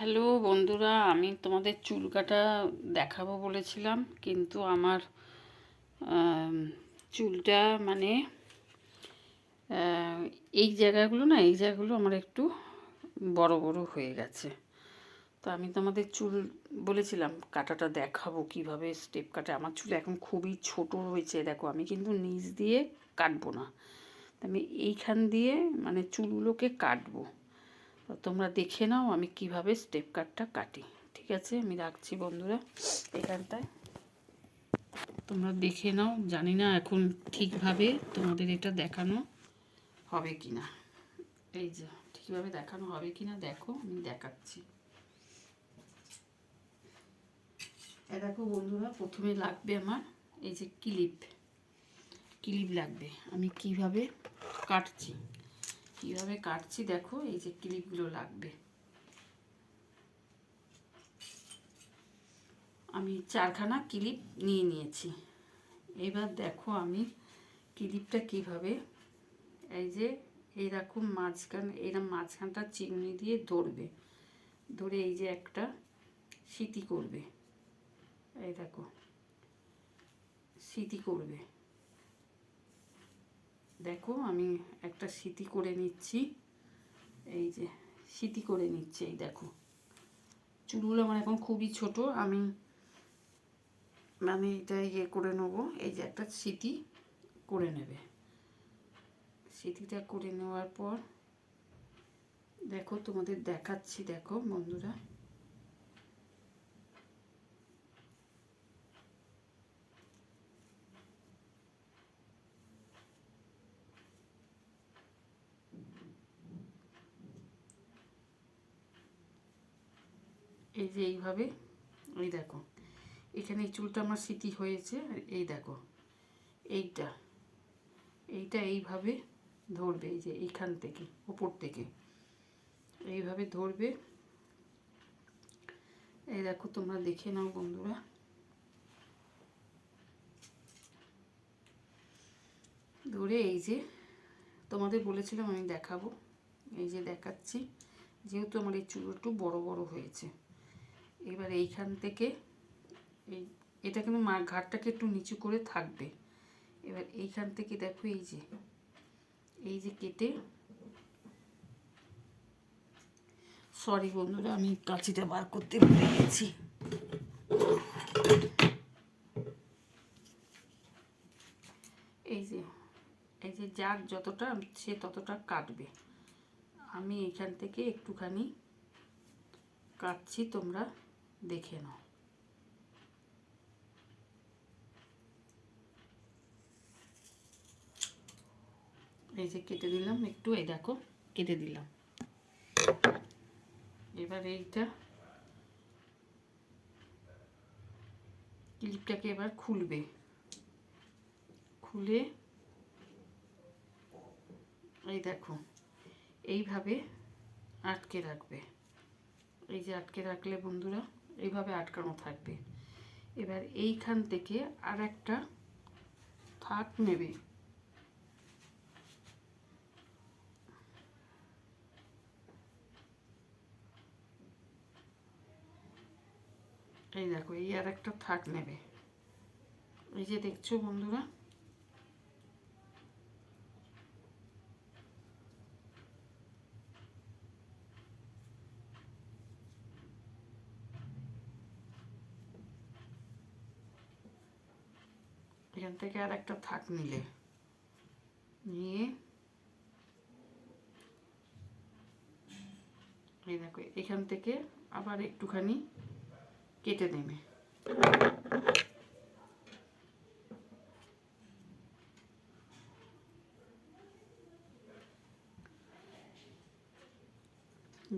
Hello বন্ধুরা, আমি তোমাদের চুল কাটা দেখাবো বলেছিলাম, কিন্তু আমার আম, চুলটা মানে এই জায়গাগুলো না, এই জায়গাগুলো আমার একটু বড় বড় হয়ে গেছে। তো আমি তোমাদের চুল বলেছিলাম কাটাটা দেখাবো, কিভাবে স্টেপ কাটে। আমার চুল এখন খুবই ছোট রয়েছে, দেখো আমি কিন্তু নিচ দিয়ে কাটবো না, আমি এইখান দিয়ে মানে চুলগুলোকে কাটবো। তো তোমরা দেখে নাও আমি কিভাবে স্টেপ কাটটা কাটি। ঠিক আছে, আমি রাখছি বন্ধুরা এখানটায়, তোমরা দেখে নাও। জানি না এখন ঠিকভাবে তোমাদের এটা দেখানো হবে কি না, এই যে ঠিকভাবে দেখানো হবে কি না দেখো, আমি দেখাচ্ছি। দেখো বন্ধুরা, প্রথমে লাগবে আমার এই যে ক্লিপ লাগবে। আমি কিভাবে কাটছি দেখো, এই যে ক্লিপগুলো লাগবে। আমি 4খানা ক্লিপ নিয়ে নিয়েছি। এবার দেখো আমি ক্লিপটা কিভাবে, এই যে এইরকম মাঝখানটা চিমনি দিয়ে ধরে এই যে একটা সিটি করবে, এই দেখো সিটি করবে। দেখো আমি একটা সিটি করে নিচ্ছি, এই যে সিটি করে নিচ্ছি। এই দেখো চুলগুলো আমার এখন খুবই ছোট, আমি মানে এটা করে নেবো। এই যে একটা সিটি করে নেবে, সিটিটা করে নেওয়ার পর দেখো তোমাদের দেখাচ্ছি। দেখো বন্ধুরা, এই যে এইভাবে, এই দেখো এখানে এই চুলটা আমার সিটি হয়েছে। আর এই দেখো এইটা এইভাবে ধরবে, এই যে এইখান থেকে ওপর থেকে এইভাবে ধরবে। এই দেখো তোমরা দেখে নাও বন্ধুরা, ধরে এই যে তোমাদের বলেছিলাম আমি দেখাবো, এই যে দেখাচ্ছি। যেহেতু আমার এই চুল একটু বড় বড় হয়েছে, এবার এইখান থেকে এটা কিন্তু ঘাটটাকে একটু নিচু করে থাকবে। এবার এইখান থেকে দেখো এই যে কেটে, সরি বন্ধুরা আমি কাঁচিটা বার করতে ভুলে গেছি। এই যে যার যতটা সে ততটা কাটবে। আমি এখান থেকে একটুখানি কাটছি, তোমরা দেখে নাও। এই যে কেটে দিলাম একটু, এই দেখো কেটে দিলাম। এবার এইটা ক্লিপটাকে এবার খুলে এই দেখো এইভাবে আটকে রাখবে। এই যে আটকে রাখলে বন্ধুরা, এইভাবে আটকানো থাকবে। এবার এইখান থেকে আর একটা থাক নেবে, এই দেখো এই আর একটা থাক নেবে। এই যে দেখছো বন্ধুরা, এখান থেকে আর একটা থাক নিয়ে এই দেখো এখান থেকে আবার একটুখানি কেটে নেবে।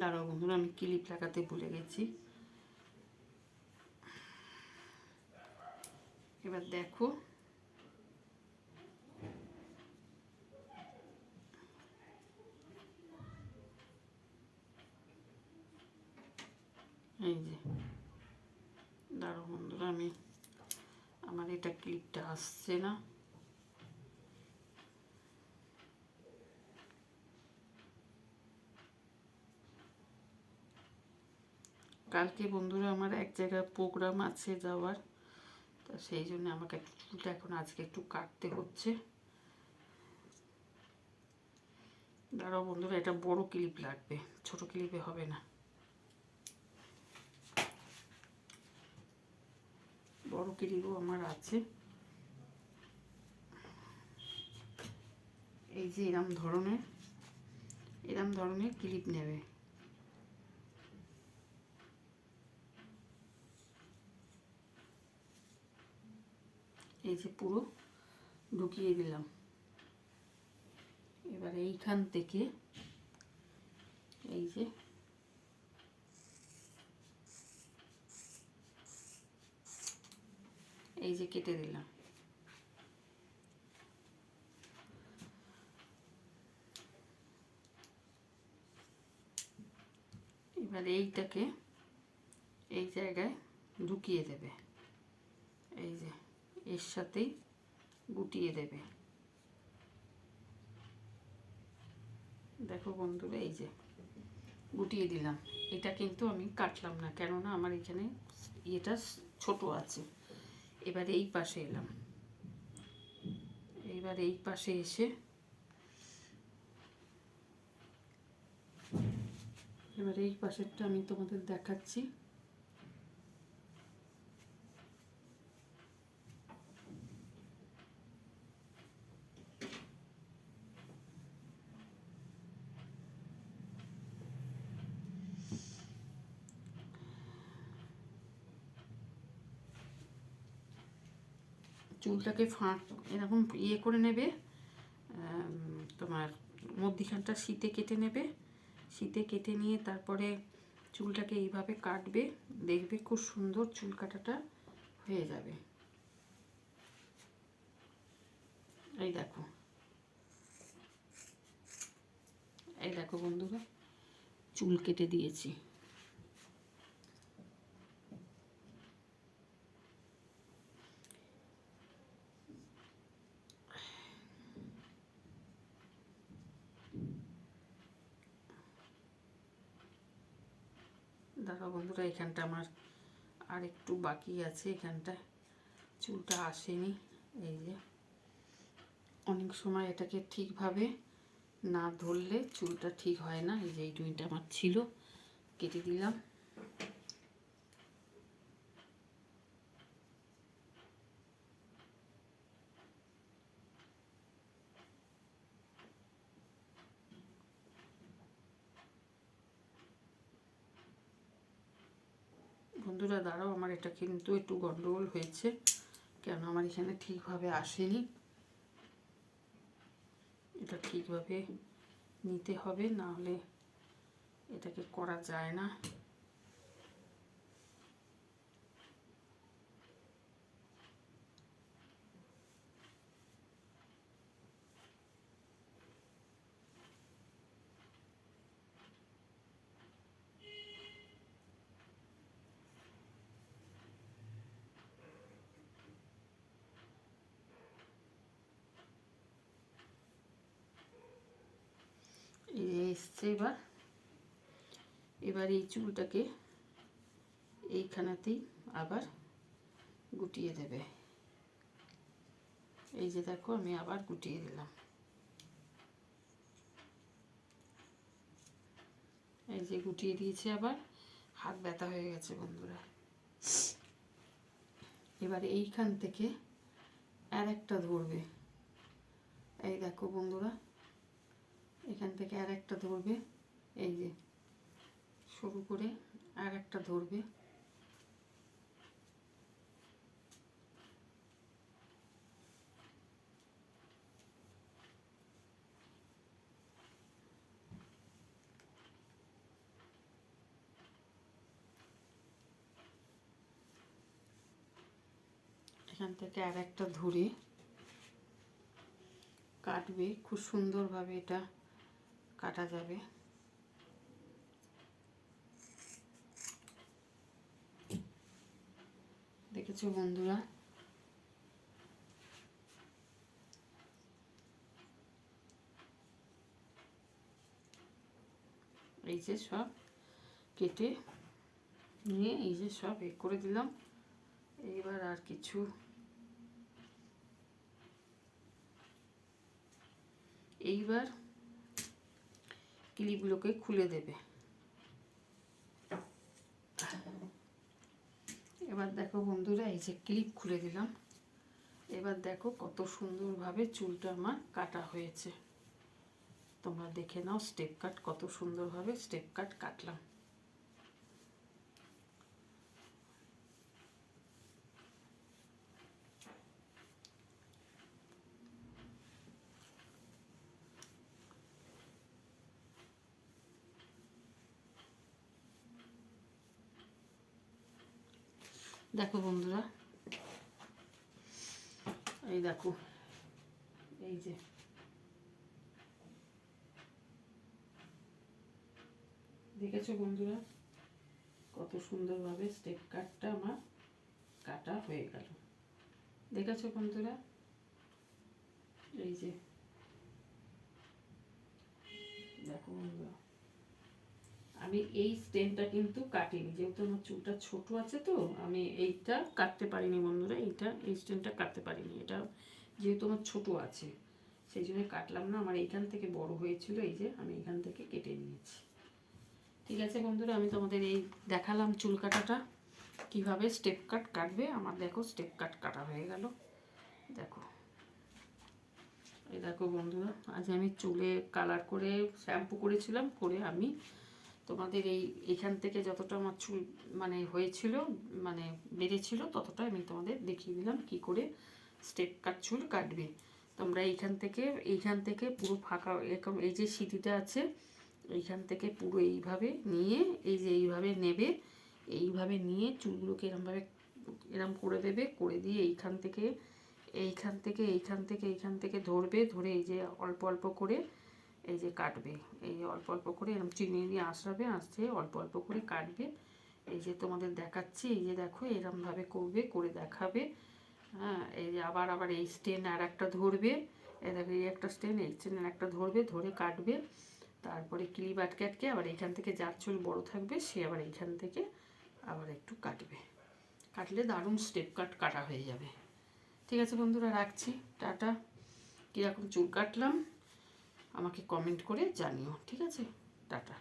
দাঁড়াও বন্ধুরা, আমি ক্লিপ লাগাতে ভুলে গেছি। এবার দেখো এই যে, দাঁড়াও বন্ধুরা, আমার এটা ক্লিপটা আসছে না। কালকে বন্ধুরা আমার এক জায়গায় প্রোগ্রাম আছে যাওয়ার, তা সেই জন্য আমাকে চুলটা এখন আজকে একটু কাটতে হচ্ছে। দাঁড়াও বন্ধুরা, এটা বড় ক্লিপ লাগবে, ছোট ক্লিপে হবে না। বড় ক্লিপও আমার আছে। এই যে এরম ধরনের ক্লিপ নেবে। এই যে পুরো ঢুকিয়ে দিলাম। এবার এইখান থেকে এই যে কেটে দিলাম। এবার এইটাকে এই জায়গায় ঢুকিয়ে দেবে, এই যে এর সাথেই গুটিয়ে দেবে। দেখো বন্ধুরা, এই যে গুটিয়ে দিলাম। এটা কিন্তু আমি কাটলাম না, কেননা আমার এখানে এটা ছোট আছে। এবার এই পাশে এলাম। এইবার এই পাশে এসে এবার এই পাশেরটা আমি তোমাদের দেখাচ্ছি। চুলটাকে ফাঁক এরকম করে নেবে, তোমার মধ্যিখানটা শীতে কেটে নেবে। শীতে কেটে নিয়ে তারপরে চুলটাকে এইভাবে কাটবে, দেখবে খুব সুন্দর চুল কাটাটা হয়ে যাবে। এই দেখো, এই দেখো বন্ধুরা, চুল কেটে দিয়েছি। দেখো বন্ধুরা, এখানটা আমার আর একটু বাকি আছে, এখানটায় চুলটা আসেনি। এই যে অনেক সময় এটাকে ঠিকভাবে না ধরলে চুলটা ঠিক হয় না। এই যে এই টুইনটা আমার ছিল, কেটে দিলাম। বন্ধুরা দাঁড়াও, আমার এটা কিন্তু একটু গন্ডগোল হয়েছে, কেন আমার এখানে ঠিকভাবে আসেনি। এটা ঠিকভাবে নিতে হবে, না হলে এটাকে করা যায় না। এসছে এবার এই চুলটাকে এইখানেতেই আবার গুটিয়ে দেবে। এই যে দেখো, আমি আবার গুটিয়ে দিলাম। এই যে গুটিয়ে দিয়েছি, আবার হাত ব্যথা হয়ে গেছে বন্ধুরা। এবার এইখান থেকে আর একটা ধরবে। এই দেখো বন্ধুরা, এখান থেকে আর একটা ধরবে। এই যে শুরু করে আর একটা ধরবে। এখান থেকে আর একটা ধরে কাটবে, খুব সুন্দরভাবে এটা কাটা যাবে। দেখেছো বন্ধুরা, এই যে সব কেটে নিয়ে এই যে সব করে দিলাম। এইবার আর কিছু এইবার ক্লিপগুলোকে খুলে দেবে। এবার দেখো বন্ধুরা, এই যে ক্লিপ খুলে দিলাম। এবার দেখো কত সুন্দরভাবে চুলটা আমার কাটা হয়েছে। তোমরা দেখে নাও স্টেপ কাট, কত সুন্দরভাবে স্টেপ কাট কাটলাম। দেখো বন্ধুরা, এই দেখো, এই যে দেখেছো বন্ধুরা কত সুন্দরভাবে স্টেপ কাটটা আমার কাটা হয়ে গেল। দেখেছো বন্ধুরা, এই যে দেখো বন্ধুরা, আমি এই স্টেনটা কিন্তু কাটিনি, যেহেতু আমার চুলটা ছোট আছে তো আমি এইটা কাটতে পারিনি বন্ধুরা। এই স্টেনটা কাটতে পারিনি, এটা যেহেতু আমার ছোট আছে সেই জন্য কাটলাম না। আমার এইখান থেকে বড় হয়েছিল, এই যে আমি এখান থেকে কেটে নিয়েছি। ঠিক আছে বন্ধুরা, আমি তোমাদের এই দেখালাম চুল কাটাটা কীভাবে স্টেপ কাট কাটবে। আমার দেখো স্টেপ কাট কাটা হয়ে গেল। দেখো, এই দেখো বন্ধুরা, আজ আমি চুলে কালার করে শ্যাম্পু করেছিলাম, করে আমি তোমাদের এইখান থেকে যতটা আমার চুল মানে হয়েছিল, মানে বেড়েছিল, ততটা আমি তোমাদের দেখিয়ে দিলাম কি করে স্টেপ কাট চুল কাটবে। তোমরা এইখান থেকে পুরো ফাঁকা এরকম এই যে সিটিটা আছে, এইখান থেকে পুরো এইভাবে নিয়ে, এই যে এইভাবে নেবে, এইভাবে নিয়ে চুলগুলোকে এরম করে দেবে, করে দিয়ে এইখান থেকে ধরবে, ধরে এই যে অল্প অল্প করে এই যে কাটবে, এই অল্প অল্প করে এরকম চিনিয়ে নিয়ে আসছে অল্প অল্প করে কাটবে। এই যে তোমাদের দেখাচ্ছি, এই যে দেখো এরমভাবে করবে, করে দেখাবে। হ্যাঁ, এই যে আবার এই স্টেন আর একটা ধরবে, এই দেখো এই একটা স্টেন, এই স্টেন আর একটা ধরবে, ধরে কাটবে। তারপরে ক্লিপ আটকে আবার এইখান থেকে যার চুল বড়ো থাকবে সে আবার এইখান থেকে আবার একটু কাটবে। কাটলে দারুণ স্টেপ কাট কাটা হয়ে যাবে। ঠিক আছে বন্ধুরা, রাখছি। টাটা। কীরকম চুল কাটলাম আমাকে কমেন্ট করে জানিও। ঠিক আছে, টাটা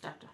টাটা।